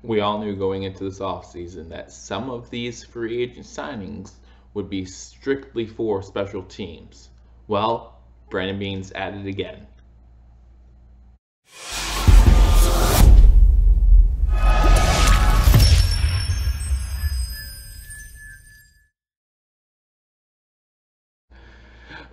We all knew going into this offseason that some of these free agent signings would be strictly for special teams. Well, Brandon Beane's at it again.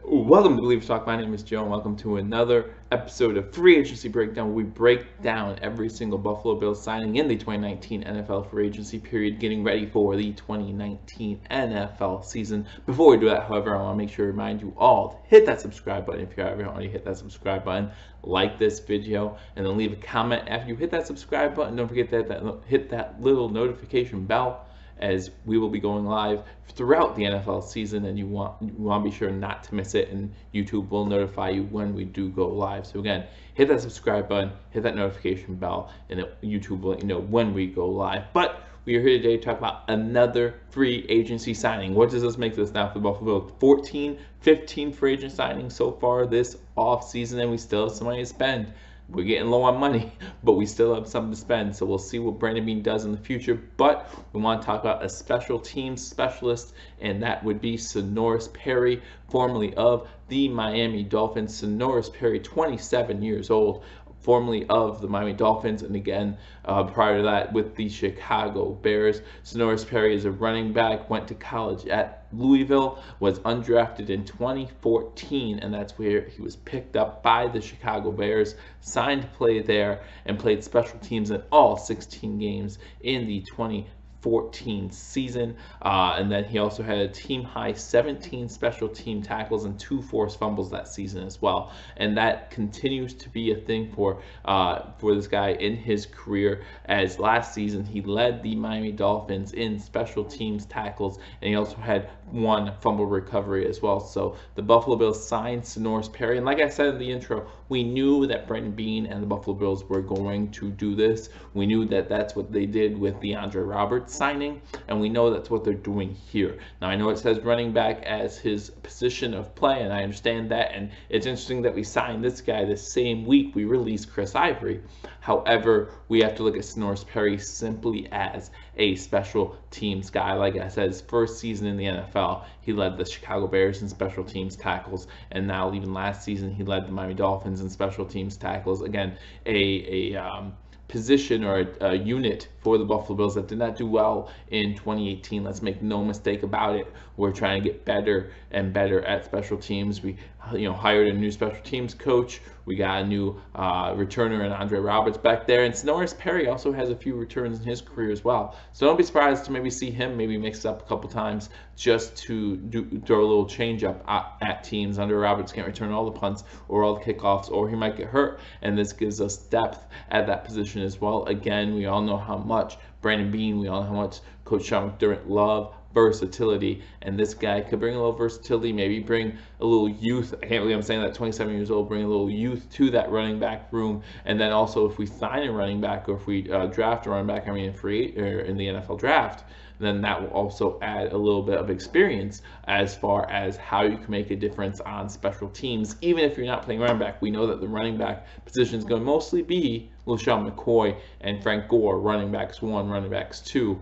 Welcome to Believe Talk. My name is Joe, and welcome to another episode of Free Agency Breakdown, where we break down every single Buffalo Bills signing in the 2019 NFL free agency period, getting ready for the 2019 NFL season. Before we do that, however, I want to make sure to remind you all to hit that subscribe button if you haven't already hit that subscribe button. Like this video, and then leave a comment after you hit that subscribe button. Don't forget that hit that little notification bell, as we will be going live throughout the NFL season, and you want to be sure not to miss it, and YouTube will notify you when we do go live. So again, hit that subscribe button, hit that notification bell, and YouTube will let you know when we go live. But we are here today to talk about another free agency signing. What does this make this now for the Buffalo Bills? 14, 15 free agent signings so far this off season, and we still have some money to spend. We're getting low on money, but we still have something to spend. So we'll see what Brandon Beane does in the future. But we want to talk about a special teams specialist, and that would be Senorise Perry, formerly of the Miami Dolphins. Senorise Perry, 27 years old, formerly of the Miami Dolphins, and again, prior to that, with the Chicago Bears. Senorise Perry is a running back, went to college at Louisville, was undrafted in 2014, and that's where he was picked up by the Chicago Bears, signed to play there, and played special teams in all 16 games in the 2014 season, and then he also had a team high 17 special team tackles and 2 forced fumbles that season as well, and that continues to be a thing for this guy in his career, as last season he led the Miami Dolphins in special teams tackles, and he also had 1 fumble recovery as well. So the Buffalo Bills signed Senorise Perry, and like I said in the intro, we knew that Brandon Beane and the Buffalo Bills were going to do this. We knew that that's what they did with the Andre Roberts signing, and we know that's what they're doing here. Now, I know it says running back as his position of play, and I understand that, and it's interesting that we signed this guy the same week we released Chris Ivory. However, we have to look at Senorise Perry simply as a special teams guy. Like I said, his first season in the NFL, he led the Chicago Bears in special teams tackles, and now even last season he led the Miami Dolphins in special teams tackles. Again, a position or a unit for the Buffalo Bills that did not do well in 2018. Let's make no mistake about it. We're trying to get better and better at special teams. We hired a new special teams coach. We got a new returner in Andre Roberts back there, and Senorise Perry also has a few returns in his career as well. So don't be surprised to maybe see him maybe mix up a couple times just to throw a little change up at teams. Andre Roberts can't return all the punts or all the kickoffs, or he might get hurt, and this gives us depth at that position as well. Again, we all know how much Brandon Beane, we all know how much Coach Sean McDermott love versatility, and this guy could bring a little versatility, maybe bring a little youth. I can't believe I'm saying that, 27 years old, bring a little youth to that running back room. And then also, if we sign a running back, or if we draft a running back, in the NFL draft, then that will also add a little bit of experience as far as how you can make a difference on special teams, even if you're not playing running back. We know that the running back position is going to mostly be LaShawn McCoy and Frank Gore, running backs 1, running backs 2,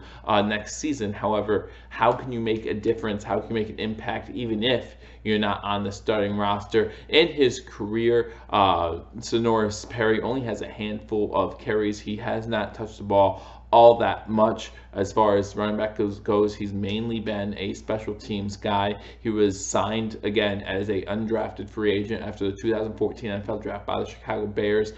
next season. However, how can you make a difference? How can you make an impact even if you're not on the starting roster? In his career, Senorise Perry only has a handful of carries. He has not touched the ball all that much as far as running back goes. He's mainly been a special teams guy. He was signed again as a undrafted free agent after the 2014 NFL draft by the Chicago Bears.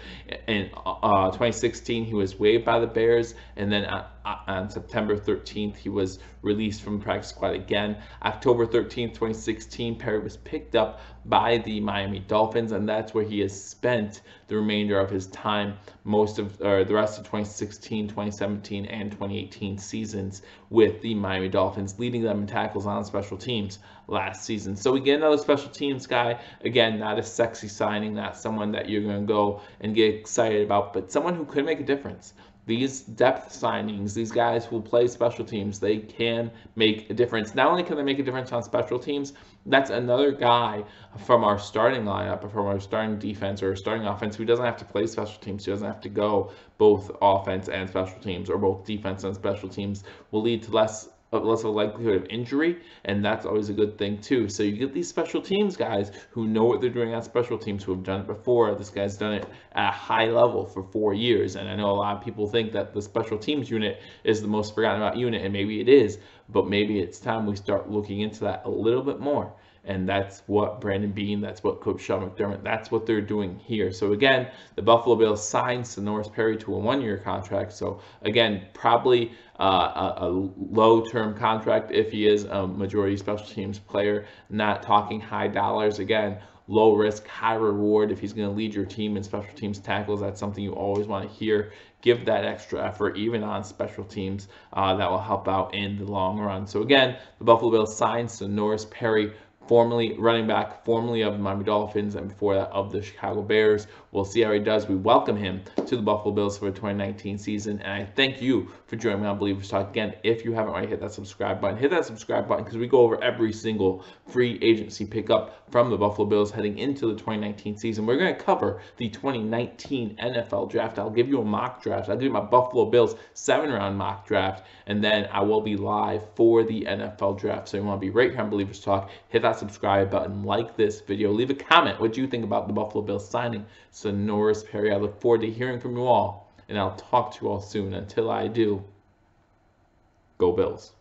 In 2016, he was waived by the Bears, and then on September 13th, he was released from the practice squad again. October 13th, 2016, Perry was picked up by the Miami Dolphins, and that's where he has spent the remainder of his time, the rest of 2016, 2017, and 2018 seasons with the Miami Dolphins, leading them in tackles on special teams last season. So we get another special teams guy. Again, not a sexy signing, not someone that you're going to go and get excited about, but someone who could make a difference. these depth signings, these guys who play special teams, they can make a difference. Not only can they make a difference on special teams, that's another guy from our starting lineup or from our starting defense or starting offense who doesn't have to play special teams. He doesn't have to go both offense and special teams or both defense and special teams. Will lead to less of a likelihood of injury, and that's always a good thing too. So you get these special teams guys who know what they're doing on special teams, who have done it before. This guy's done it at a high level for 4 years, and I know a lot of people think that the special teams unit is the most forgotten about unit, and maybe it is, but maybe it's time we start looking into that a little bit more. And that's what Brandon Beane, that's what Coach Sean McDermott, that's what they're doing here. So again, the Buffalo Bills signed Senorise Perry to a 1-year contract. So again, probably a low-term contract if he is a majority special teams player. Not talking high dollars. Again, low risk, high reward. If he's going to lead your team in special teams tackles, that's something you always want to hear. Give that extra effort, even on special teams. That will help out in the long run. So again, the Buffalo Bills signed Senorise Perry, formerly running back, formerly of the Miami Dolphins, and before that of the Chicago Bears. We'll see how he does. We welcome him to the Buffalo Bills for the 2019 season, and I thank you for joining me on Believers Talk. Again, if you haven't already, hit that subscribe button because we go over every single free agency pickup from the Buffalo Bills heading into the 2019 season. We're going to cover the 2019 NFL Draft. I'll give you a mock draft. I'll give you my Buffalo Bills 7-round mock draft, and then I will be live for the NFL Draft. So you want to be right here on Believers Talk. Hit that subscribe button, like this video, leave a comment. What do you think about the Buffalo Bills signing Senorise Perry? I look forward to hearing from you all, and I'll talk to you all soon. Until I do, go Bills.